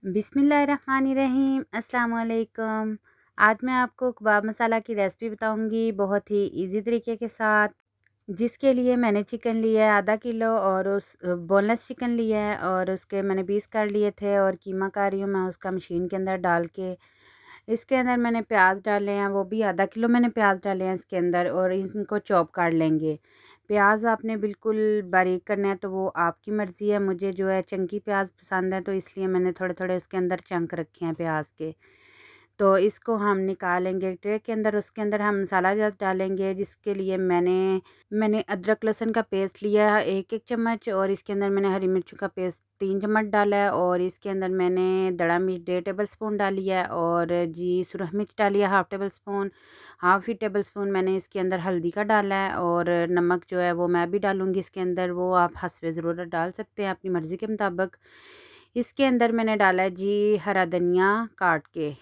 बिस्मिल्लाहिर्रहमानिर्रहीम। अस्सलाम वालेकुम। आज मैं आपको कबाब मसाला की रेसिपी बताऊंगी बहुत ही इजी तरीके के साथ। जिसके लिए मैंने चिकन लिया है आधा किलो और उस बोनलेस चिकन लिया है और उसके मैंने पीस कर लिए थे और कीमा कर रही हूँ मैं उसका मशीन के अंदर डाल के। इसके अंदर मैंने प्याज डाले हैं, वो भी आधा किलो मैंने प्याज डाले हैं इसके अंदर, और इनको चॉप कर लेंगे। प्याज आपने बिल्कुल बारीक करना है तो वो आपकी मर्ज़ी है। मुझे जो है चंकी प्याज पसंद है तो इसलिए मैंने थोड़े थोड़े उसके अंदर चंक रखे हैं प्याज के। तो इसको हम निकालेंगे ट्रे के अंदर, उसके अंदर हम मसाला डालेंगे। जिसके लिए मैंने अदरक लहसुन का पेस्ट लिया है 1-1 चम्मच, और इसके अंदर मैंने हरी मिर्चों का पेस्ट 3 चम्मच डाला है, और इसके अंदर मैंने दड़ा मिर्च 1.5 टेबल स्पून डाली है, और जी सुरख मिर्च डाली है हाफ़ ही टेबल स्पून मैंने इसके अंदर हल्दी का डाला है, और नमक जो है वो मैं भी डालूँगी इसके अंदर, वो आप हस्बे ज़रूरत डाल सकते हैं अपनी मर्ज़ी के मुताबिक। इसके अंदर मैंने डाला है जी हरा धनिया काट के,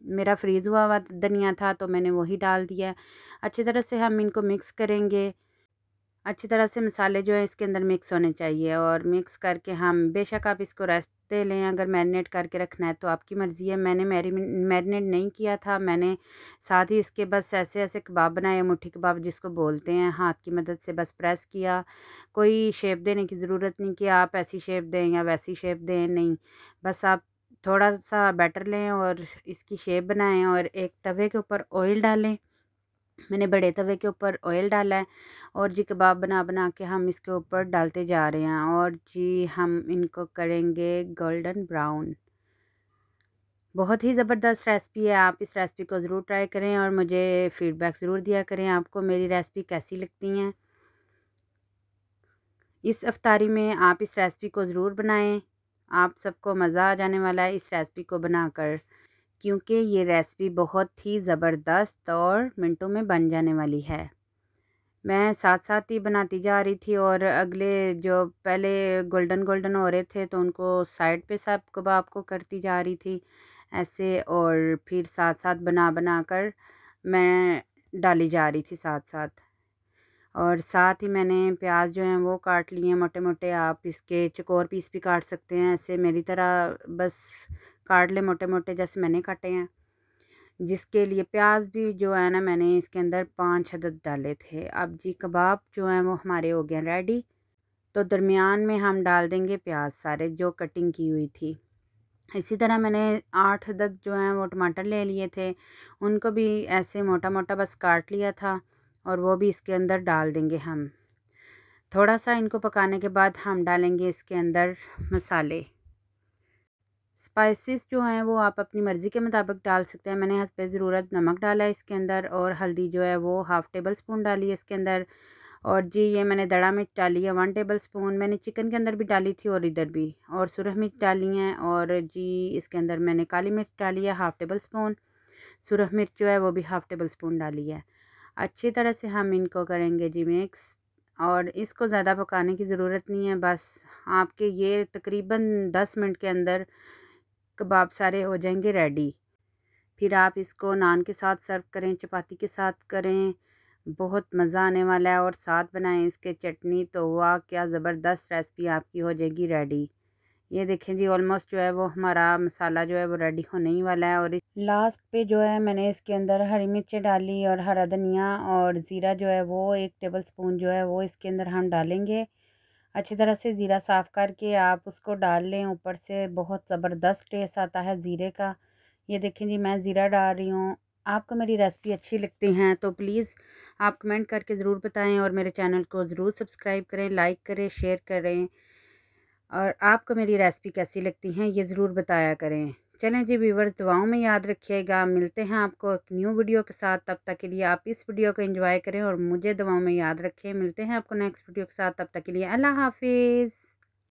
मेरा फ्रीज़ हुआ धनिया था तो मैंने वही डाल दिया है। अच्छी तरह से हम इनको मिक्स करेंगे। अच्छी तरह से मसाले जो हैं इसके अंदर मिक्स होने चाहिए, और मिक्स करके हम बेशक आप इसको रेस्ट दे लें, अगर मैरिनेट करके रखना है तो आपकी मर्ज़ी है। मैंने मैरिनेट नहीं किया था, मैंने साथ ही इसके बस ऐसे ऐसे कबाब बनाए, मुट्ठी कबाब जिसको बोलते हैं, हाथ की मदद से बस प्रेस किया। कोई शेप देने की ज़रूरत नहीं कि आप ऐसी शेप दें या वैसी शेप दें, नहीं। बस आप थोड़ा सा बैटर लें और इसकी शेप बनाएं, और एक तवे के ऊपर ऑयल डालें। मैंने बड़े तवे के ऊपर ऑयल डाला है, और जी कबाब बना बना के हम इसके ऊपर डालते जा रहे हैं, और जी हम इनको करेंगे गोल्डन ब्राउन। बहुत ही ज़बरदस्त रेसिपी है, आप इस रेसिपी को ज़रूर ट्राई करें और मुझे फ़ीडबैक ज़रूर दिया करें आपको मेरी रेसिपी कैसी लगती हैं। इस अफ्तारी में आप इस रेसिपी को ज़रूर बनाएं, आप सबको मज़ा आ जाने वाला है इस रेसिपी को बनाकर, क्योंकि ये रेसिपी बहुत ही ज़बरदस्त और मिनटों में बन जाने वाली है। मैं साथ-साथ ही बनाती जा रही थी, और अगले जो पहले गोल्डन गोल्डन हो रहे थे तो उनको साइड पे सब कबाब को करती जा रही थी ऐसे, और फिर साथ-साथ बना कर मैं डाली जा रही थी साथ-साथ। और साथ ही मैंने प्याज जो हैं वो काट लिए हैं मोटे-मोटे, आप इसके चौकोर पीस भी काट सकते हैं, ऐसे मेरी तरह बस काट लें मोटे-मोटे जैसे मैंने काटे हैं। जिसके लिए प्याज भी जो है ना मैंने इसके अंदर 5 अदद डाले थे। अब जी कबाब जो हैं वो हमारे हो गए रेडी। तो दरमियान में हम डाल देंगे प्याज सारे जो कटिंग की हुई थी। इसी तरह मैंने 8 अदद जो हैं वो टमाटर ले लिए थे, उनको भी ऐसे मोटा-मोटा बस काट लिया था, और वो भी इसके अंदर डाल देंगे हम। थोड़ा सा इनको पकाने के बाद हम डालेंगे इसके अंदर मसाले। स्पाइसेस जो हैं वो आप अपनी मर्ज़ी के मुताबिक डाल सकते हैं। मैंने हस्बे ज़रूरत नमक डाला है इसके अंदर, और हल्दी जो है वो हाफ़ टेबल स्पून डाली है इसके अंदर, और जी ये मैंने दड़ा मिर्च डाली है 1 टेबल स्पून, मैंने चिकन के अंदर भी डाली थी और इधर भी, और सुरख मिर्च डाली हैं, और जी इसके अंदर मैंने काली मिर्च डाली है हाफ़ टेबल स्पून, सुरख मिर्च जो है वो भी हाफ़ टेबल स्पून डाली है। अच्छी तरह से हम इनको करेंगे जी मिक्स, और इसको ज़्यादा पकाने की ज़रूरत नहीं है, बस आपके ये तकरीबन 10 मिनट के अंदर कबाब सारे हो जाएंगे रेडी। फिर आप इसको नान के साथ सर्व करें, चपाती के साथ करें, बहुत मज़ा आने वाला है। और साथ बनाएं इसके चटनी, तो वाह क्या ज़बरदस्त रेसिपी आपकी हो जाएगी रेडी। ये देखें जी ऑलमोस्ट जो है वो हमारा मसाला जो है वो रेडी होने ही वाला है। और लास्ट पे जो है मैंने इसके अंदर हरी मिर्चें डाली और हरा धनिया और ज़ीरा जो है वो 1 टेबल स्पून जो है वो इसके अंदर हम डालेंगे। अच्छी तरह से ज़ीरा साफ़ करके आप उसको डाल लें, ऊपर से बहुत ज़बरदस्त टेस्ट आता है ज़ीरे का। ये देखें जी मैं ज़ीरा डाल रही हूँ। आपको मेरी रेसिपी अच्छी लगती हैं तो प्लीज़ आप कमेंट करके ज़रूर बताएं, और मेरे चैनल को ज़रूर सब्सक्राइब करें, लाइक करें, शेयर करें, और आपको मेरी रेसिपी कैसी लगती हैं ये ज़रूर बताया करें। चलें जी व्यूअर्स, दुआओं में याद रखिएगा। मिलते हैं आपको एक न्यू वीडियो के साथ, तब तक के लिए आप इस वीडियो को एंजॉय करें और मुझे दुआओं में याद रखें। मिलते हैं आपको नेक्स्ट वीडियो के साथ, तब तक के लिए अल्लाह हाफिज़।